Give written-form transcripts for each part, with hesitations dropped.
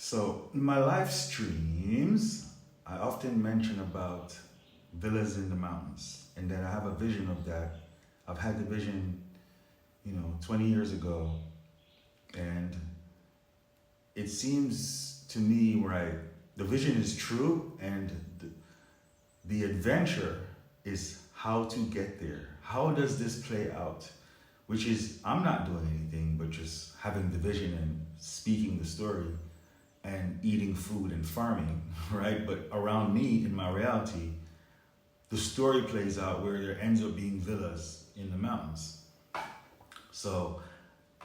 So in my live streams, I often mention about villas in the mountains, and that I have a vision of that. I've had the vision, 20 years ago, and it seems to me right. The vision is true, and the adventure is how to get there. How does this play out? Which is, I'm not doing anything but just having the vision and speaking the story and eating food and farming, right? But around me, in my reality, the story plays out where there ends up being villas in the mountains. So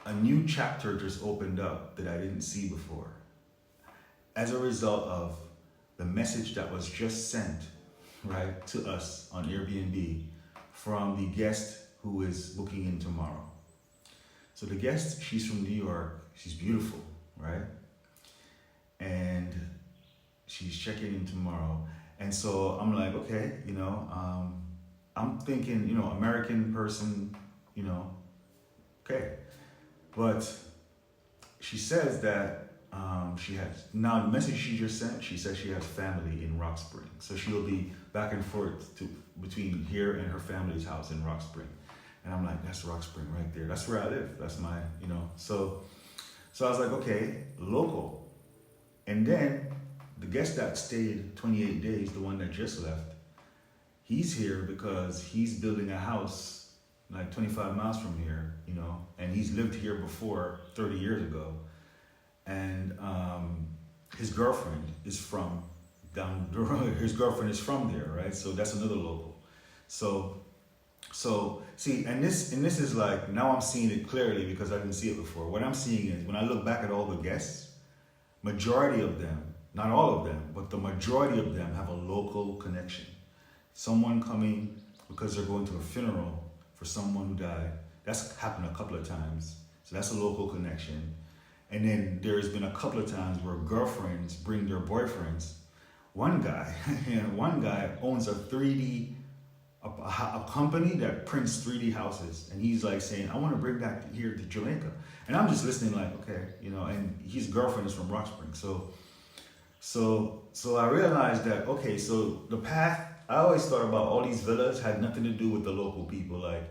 a new chapter just opened up that I didn't see before as a result of the message that was just sent, right, to us on Airbnb from the guest who is booking in tomorrow. So the guest, she's from New York, she's beautiful, right? And she's checking in tomorrow. And so I'm like, okay, I'm thinking, American person, okay. But she says that she has, now the message she just sent, she says she has family in Rock Spring. So she'll be back and forth between here and her family's house in Rock Spring. And I'm like, that's Rock Spring right there. That's where I live. That's my, So I was like, okay, local. And then the guest that stayed 28 days, the one that just left, he's here because he's building a house like 25 miles from here, and he's lived here before 30 years ago. And his girlfriend is from down the road. His girlfriend is from there, right? So that's another local. So see, and this is like, now I'm seeing it clearly because I didn't see it before. What I'm seeing is when I look back at all the guests, majority of them, not all of them, but the majority of them have a local connection. Someone coming because they're going to a funeral for someone who died. That's happened a couple of times. So that's a local connection. And then there's been a couple of times where girlfriends bring their boyfriends. One guy owns a 3D, a company that prints 3D houses. And he's like saying, I want to bring that here to Jamaica. And I'm just listening like, okay, and his girlfriend is from Rock Spring. So I realized that, okay, so the path, I always thought about all these villas had nothing to do with the local people. Like,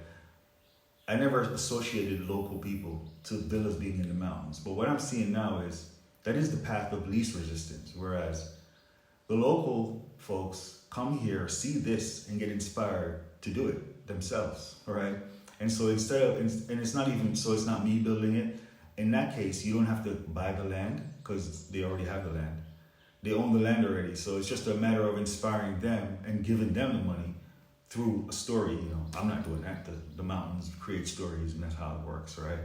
I never associated local people to villas being in the mountains. But what I'm seeing now is that is the path of least resistance. Whereas the local folks come here, see this, and get inspired to do it themselves, all right? And so and it's not even, so it's not me building it. In that case, you don't have to buy the land because they already have the land. They own the land already. So it's just a matter of inspiring them and giving them the money through a story. I'm not doing that. The mountains create stories, and that's how it works, right?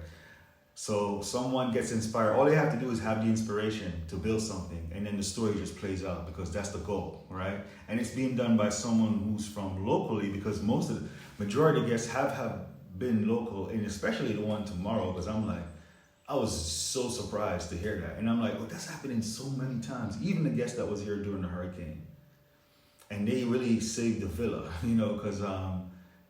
So someone gets inspired. All they have to do is have the inspiration to build something, and then the story just plays out because that's the goal, right? And it's being done by someone who's from locally, because most of the majority of guests have been local, and especially the one tomorrow, because I was so surprised to hear that. And I'm like, oh, that's happening so many times. Even the guest that was here during the hurricane. And they really saved the villa, because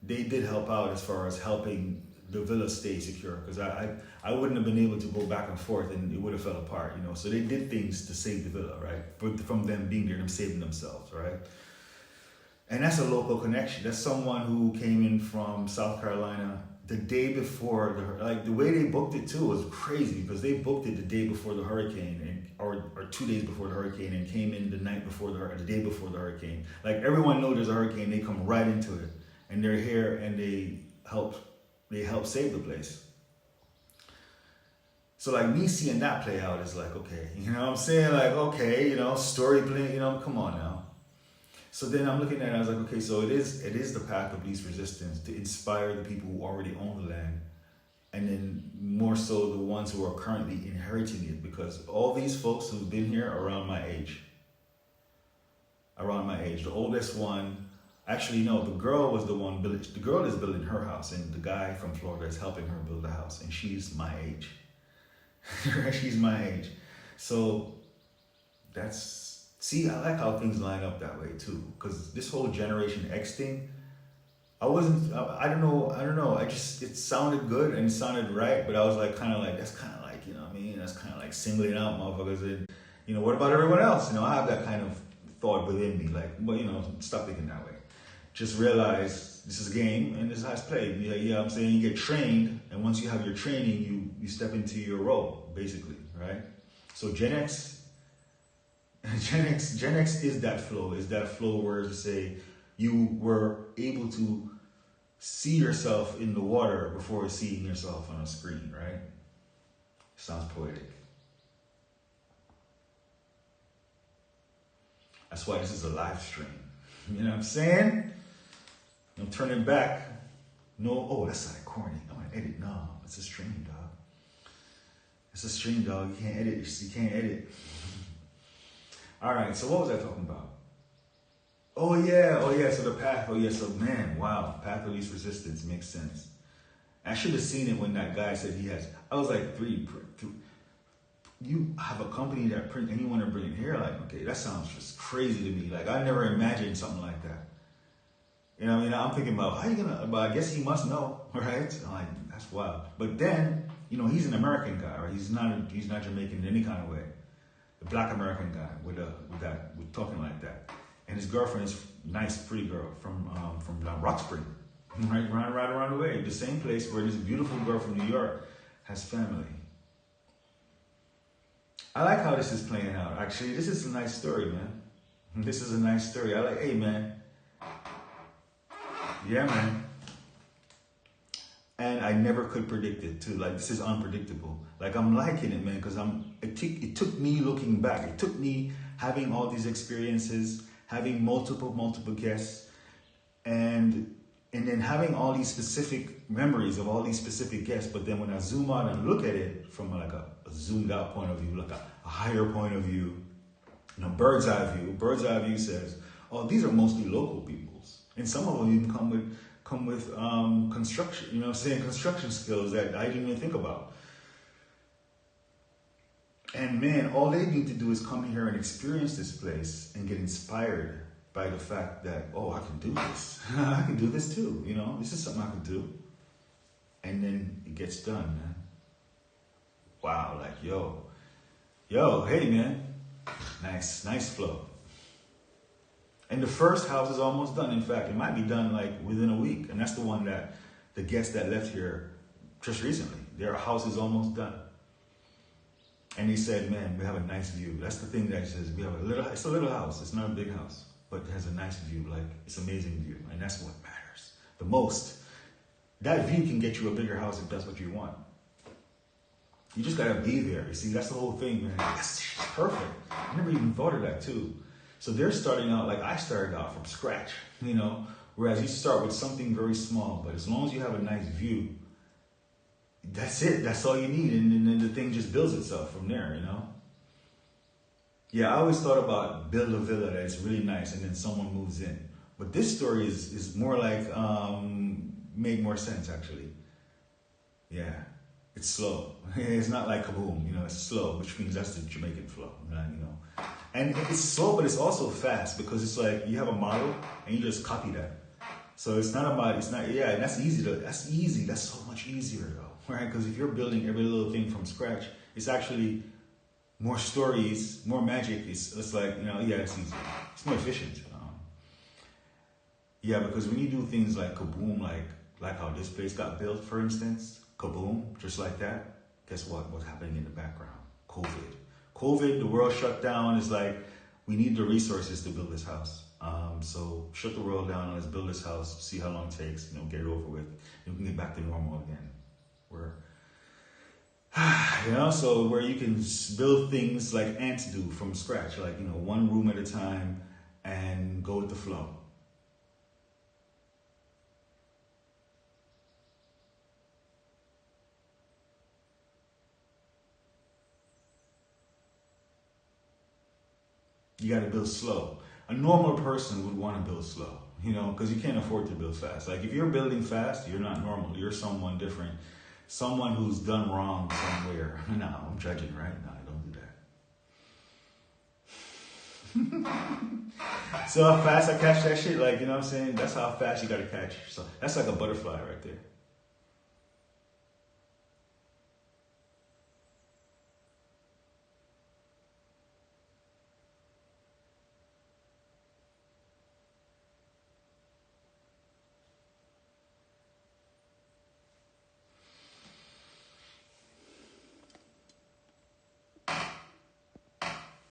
they did help out as far as helping the villa stay secure. Because I wouldn't have been able to go back and forth and it would have fell apart, So they did things to save the villa, right? From them being there, them saving themselves, right? And that's a local connection. That's someone who came in from South Carolina the day before the way they booked it too was crazy, because they booked it the day before the hurricane or 2 days before the hurricane, and came in the day before the hurricane. Like, everyone knows there's a hurricane, they come right into it, and they're here and they help save the place. So like, me seeing that play out is like, okay, what I'm saying? Like, okay, story playing, come on now. So then I'm looking at it, I was like, okay, so it is the path of least resistance to inspire the people who already own the land, and then more so the ones who are currently inheriting it, because all these folks who've been here are around my age. The oldest one, actually no, the girl is building her house, and the guy from Florida is helping her build the house, and she's my age. She's my age. So see, I like how things line up that way too, because this whole Generation X thing, I don't know. It sounded good and it sounded right, but I was like, that's kind of like, that's kind of like singling out motherfuckers. what about everyone else? I have that kind of thought within me, like, well, stop thinking that way. Just realize this is a game and this is how it's played. Yeah, I'm saying you get trained, and once you have your training, you step into your role, basically, right? So Gen X is that flow where to say you were able to see yourself in the water before seeing yourself on a screen, right? Sounds poetic. That's why this is a live stream. You know what I'm saying? I'm turning back. No, oh, that's not corny. I'm gonna edit. No, it's a stream, dog. It's a stream, dog. You can't edit. You can't edit. All right. So what was I talking about? Oh yeah. So the path. Oh yeah. So man, wow. Path of least resistance makes sense. I should have seen it when that guy said he has. I was like, three. You have a company that print and you want to bring it here? Like, okay, that sounds just crazy to me. Like, I never imagined something like that. You know what I mean? I'm thinking about, how you gonna, but I guess he must know, right? I'm like, that's wild. But then, he's an American guy, right? He's not Jamaican in any kind of way. The black American guy with talking like that. And his girlfriend is nice, pretty girl from Rock Spring, right around the way. The same place where this beautiful girl from New York has family. I like how this is playing out. Actually, this is a nice story, man. This is a nice story. I like, hey, man. Yeah, man. And I never could predict it, too. Like, this is unpredictable. Like, I'm liking it, man, because it took me looking back. It took me having all these experiences, having multiple guests, and then having all these specific memories of all these specific guests. But then when I zoom out and look at it from like a zoomed out point of view, like a higher point of view, bird's eye view. Bird's eye view says, oh, these are mostly local peoples. And some of them even come with construction, construction skills that I didn't even think about. And man, all they need to do is come here and experience this place and get inspired by the fact that, oh, I can do this. I can do this too, This is something I can do. And then it gets done, man. Wow, like, yo, hey, man. Nice flow. And the first house is almost done. In fact, it might be done like within a week. And that's the one that the guest that left here just recently, their house is almost done. And he said, man, we have a nice view. That's the thing that he says, it's a little house. It's not a big house, but it has a nice view. Like, it's an amazing view. And that's what matters the most. That view can get you a bigger house if that's what you want. You just gotta be there. You see, that's the whole thing, man. That's perfect. I never even thought of that too. So they're starting out like I started out from scratch, whereas you start with something very small, but as long as you have a nice view, that's it. That's all you need. And then the thing just builds itself from there, Yeah, I always thought about build a villa that is really nice and then someone moves in. But this story is more like, made more sense actually. Yeah. It's slow. It's not like kaboom, it's slow, which means that's the Jamaican flow, And it's slow, but it's also fast because it's like you have a model and you just copy that. So it's not about, and that's easy. That's so much easier though, right? Because if you're building every little thing from scratch, it's actually more stories, more magic. It's like, it's easier. It's more efficient. Yeah, because when you do things like kaboom, like how this place got built, for instance, kaboom, just like that. Guess what? What's happening in the background? COVID, the world shut down. It's like, we need the resources to build this house. So shut the world down, let's build this house, see how long it takes, get it over with. And we can get back to normal again. So where you can build things like ants do from scratch, like, one room at a time and go with the flow. You got to build slow. A normal person would want to build slow, because you can't afford to build fast. Like if you're building fast, you're not normal. You're someone different. Someone who's done wrong somewhere. No, I'm judging, right? No, I don't do that. So how fast I catch that shit, like, what I'm saying? That's how fast you got to catch. So that's like a butterfly right there.